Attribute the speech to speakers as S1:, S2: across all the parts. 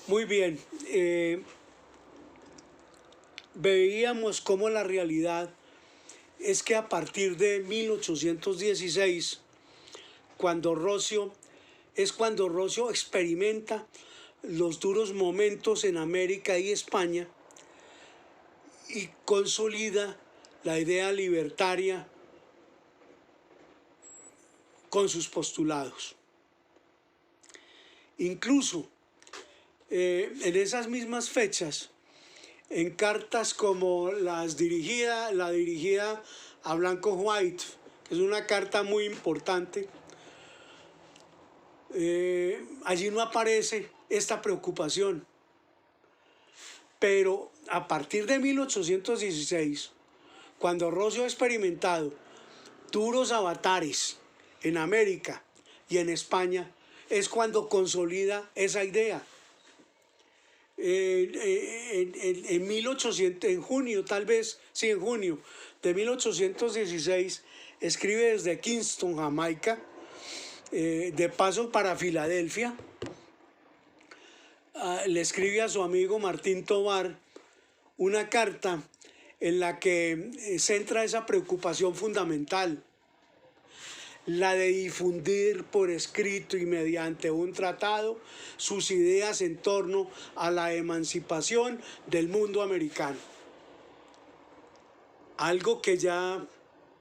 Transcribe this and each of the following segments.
S1: Muy bien. Veíamos cómo la realidad es que a partir de 1816, cuando Rocio, cuando Rocio experimenta los duros momentos en América y España y consolida la idea libertaria con sus postulados. Incluso en esas mismas fechas, en cartas como la dirigida a Blanco White, que es una carta muy importante, allí no aparece esta preocupación. Pero a partir de 1816, cuando Rocio ha experimentado duros avatares en América y en España, es cuando consolida esa idea. En 1800, en junio, tal vez, sí, en junio de 1816, escribe desde Kingston, Jamaica, de paso para Filadelfia. Le escribe a su amigo Martín Tovar una carta en la que centra esa preocupación fundamental, la de difundir por escrito y mediante un tratado sus ideas en torno a la emancipación del mundo americano. Algo que ya,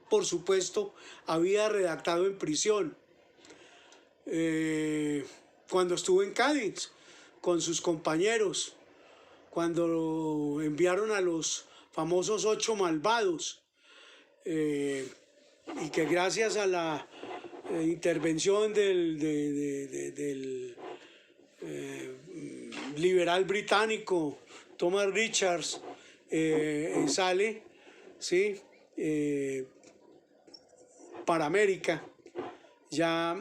S1: por supuesto, había redactado en prisión, cuando estuvo en Cádiz con sus compañeros, cuando lo enviaron a los famosos 8 malvados, y que gracias a la intervención del liberal británico Thomas Richards, sale, ¿sí? Para América, ya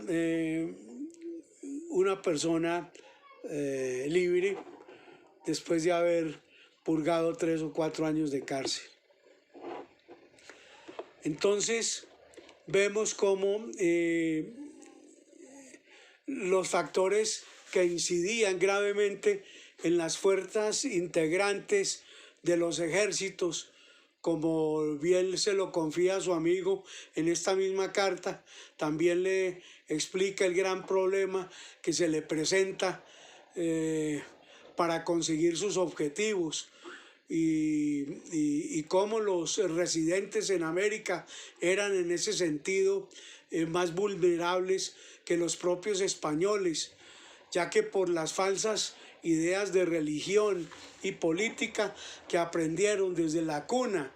S1: una persona libre después de haber purgado 3 o 4 años de cárcel. Entonces vemos cómo los factores que incidían gravemente en las fuerzas integrantes de los ejércitos, como bien se lo confía a su amigo en esta misma carta, también le explica el gran problema que se le presenta para conseguir sus objetivos, y cómo los residentes en América eran en ese sentido más vulnerables que los propios españoles, ya que por las falsas ideas de religión y política que aprendieron desde la cuna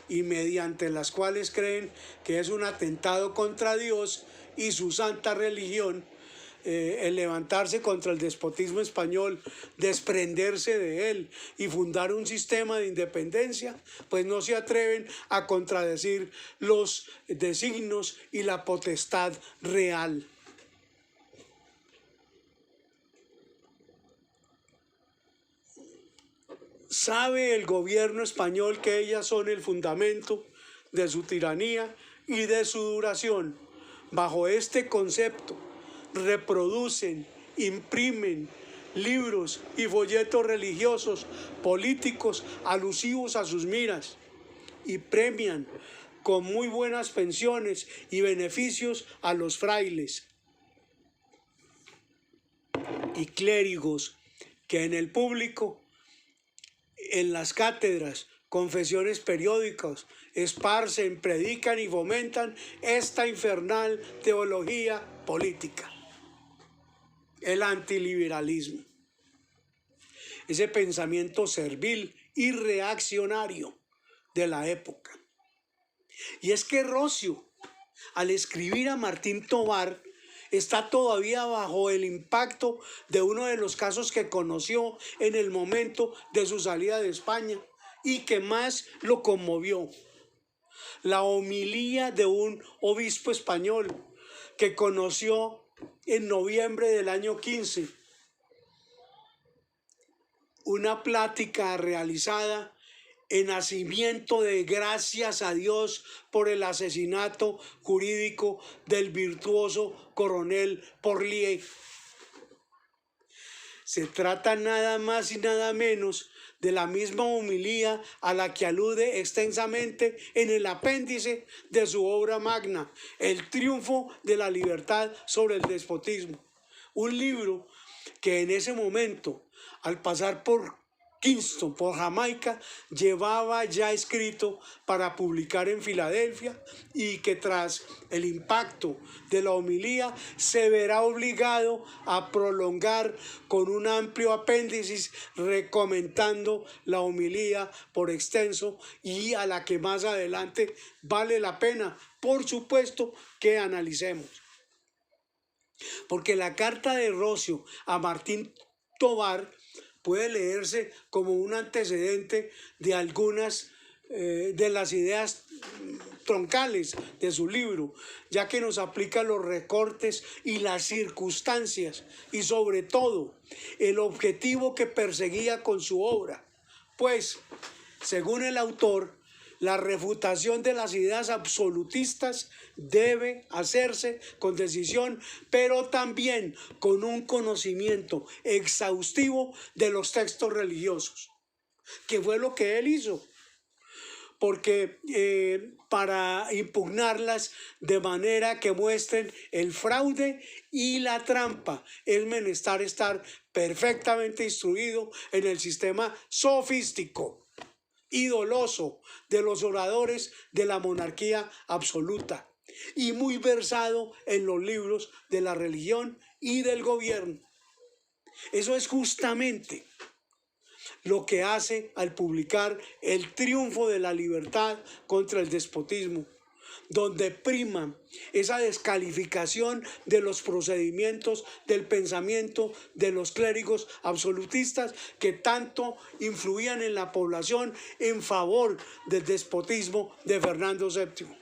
S1: y mediante las cuales creen que es un atentado contra Dios y su santa religión, el levantarse contra el despotismo español, desprenderse de él y fundar un sistema de independencia, pues no se atreven a contradecir los designios y la potestad real. Sabe el gobierno español que ellas son el fundamento de su tiranía y de su duración. Bajo este concepto, reproducen, imprimen libros y folletos religiosos, políticos alusivos a sus miras y premian con muy buenas pensiones y beneficios a los frailes y clérigos que en el público, en las cátedras, confesiones periódicas, esparcen, predican y fomentan esta infernal teología política, el antiliberalismo, ese pensamiento servil y reaccionario de la época. Y es que Rocio, al escribir a Martín Tovar, está todavía bajo el impacto de uno de los casos que conoció en el momento de su salida de España y que más lo conmovió: la homilía de un obispo español que conoció en noviembre del año 15, una plática realizada en nacimiento de gracias a Dios por el asesinato jurídico del virtuoso coronel Porlier. Se trata nada más y nada menos de la misma homilía a la que alude extensamente en el apéndice de su obra magna, El triunfo de la libertad sobre el despotismo. Un libro que en ese momento, al pasar por Kingston, por Jamaica, llevaba ya escrito para publicar en Filadelfia y que tras el impacto de la homilía se verá obligado a prolongar con un amplio apéndice recomendando la homilía por extenso y a la que más adelante vale la pena, por supuesto, que analicemos. Porque la carta de Rocio a Martín Tovar puede leerse como un antecedente de algunas de las ideas troncales de su libro, ya que nos aplica los recortes y las circunstancias y sobre todo el objetivo que perseguía con su obra. Pues, según el autor, la refutación de las ideas absolutistas debe hacerse con decisión, pero también con un conocimiento exhaustivo de los textos religiosos, que fue lo que él hizo, porque para impugnarlas de manera que muestren el fraude y la trampa es menester estar perfectamente instruido en el sistema sofístico y doloso de los oradores de la monarquía absoluta y muy versado en los libros de la religión y del gobierno. Eso es justamente lo que hace al publicar El triunfo de la libertad contra el despotismo, donde prima esa descalificación de los procedimientos del pensamiento de los clérigos absolutistas que tanto influían en la población en favor del despotismo de Fernando VII.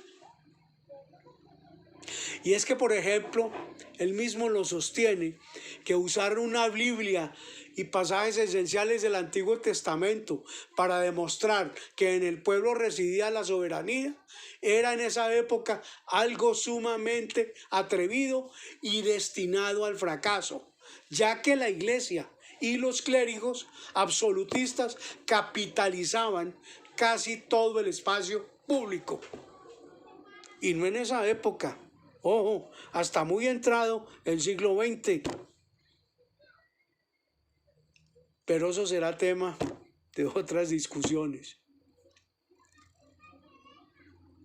S1: Y es que, por ejemplo, él mismo lo sostiene, que usar una Biblia y pasajes esenciales del Antiguo Testamento para demostrar que en el pueblo residía la soberanía era en esa época algo sumamente atrevido y destinado al fracaso, ya que la Iglesia y los clérigos absolutistas capitalizaban casi todo el espacio público. Y no en esa época, ojo, hasta muy entrado el siglo XX. Pero eso será tema de otras discusiones.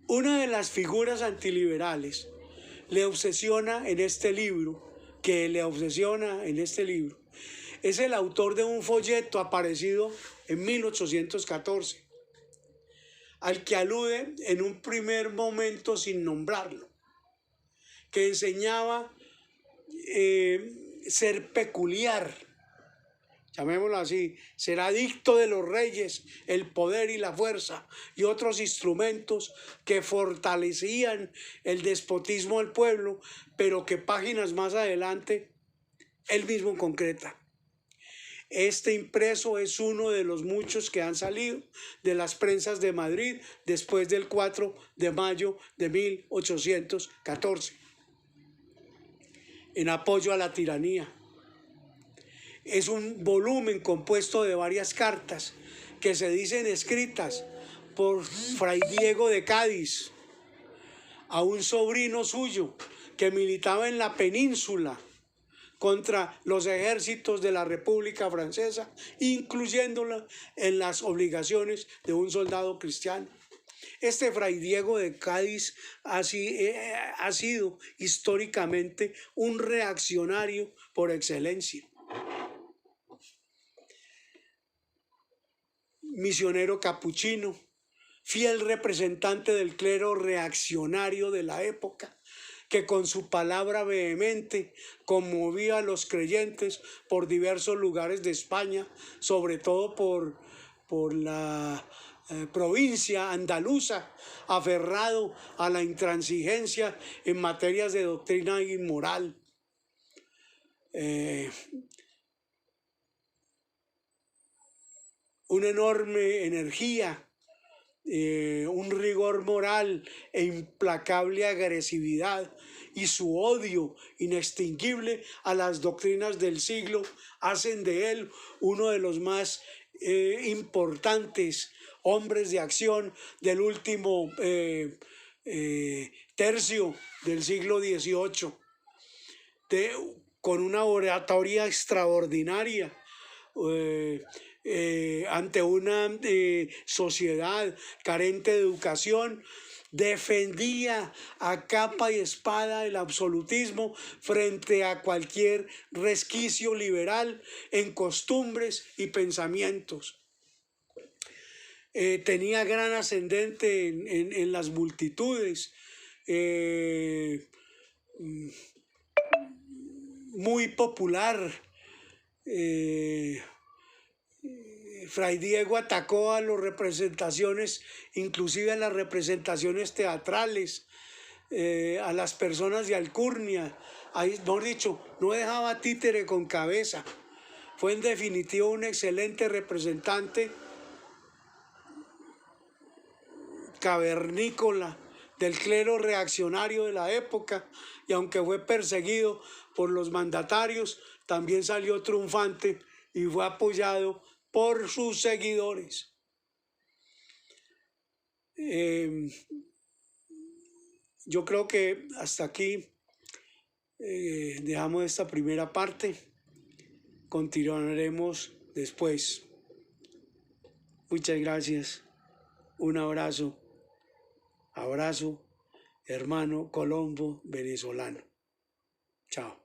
S1: Una de las figuras antiliberales le obsesiona en este libro, es el autor de un folleto aparecido en 1814, al que alude en un primer momento sin nombrarlo, que enseñaba ser peculiar, llamémoslo así, ser adicto de los reyes, el poder y la fuerza y otros instrumentos que fortalecían el despotismo del pueblo, pero que páginas más adelante él mismo concreta. Este impreso es uno de los muchos que han salido de las prensas de Madrid después del 4 de mayo de 1814, en apoyo a la tiranía. Es un volumen compuesto de varias cartas que se dicen escritas por Fray Diego de Cádiz a un sobrino suyo que militaba en la península contra los ejércitos de la República Francesa, incluyéndola en las obligaciones de un soldado cristiano. Este Fray Diego de Cádiz ha sido históricamente un reaccionario por excelencia. Misionero capuchino, fiel representante del clero reaccionario de la época, que con su palabra vehemente conmovía a los creyentes por diversos lugares de España, sobre todo por la provincia andaluza, aferrado a la intransigencia en materias de doctrina y moral. Una enorme energía un rigor moral e implacable agresividad y su odio inextinguible a las doctrinas del siglo hacen de él uno de los más importantes hombres de acción del último tercio del siglo XVIII, con una oratoria extraordinaria, ante una sociedad carente de educación. Defendía a capa y espada el absolutismo frente a cualquier resquicio liberal en costumbres y pensamientos. Tenía gran ascendente en las multitudes, muy popular. Fray Diego atacó a las representaciones, inclusive a las representaciones teatrales, a las personas de alcurnia. Mejor dicho, no dejaba títere con cabeza. Fue en definitiva un excelente representante cavernícola del clero reaccionario de la época, y aunque fue perseguido por los mandatarios, también salió triunfante y fue apoyado por sus seguidores. Yo creo que hasta aquí dejamos esta primera parte. Continuaremos después. Muchas gracias. Un abrazo. Abrazo, hermano Colombo venezolano. Chao.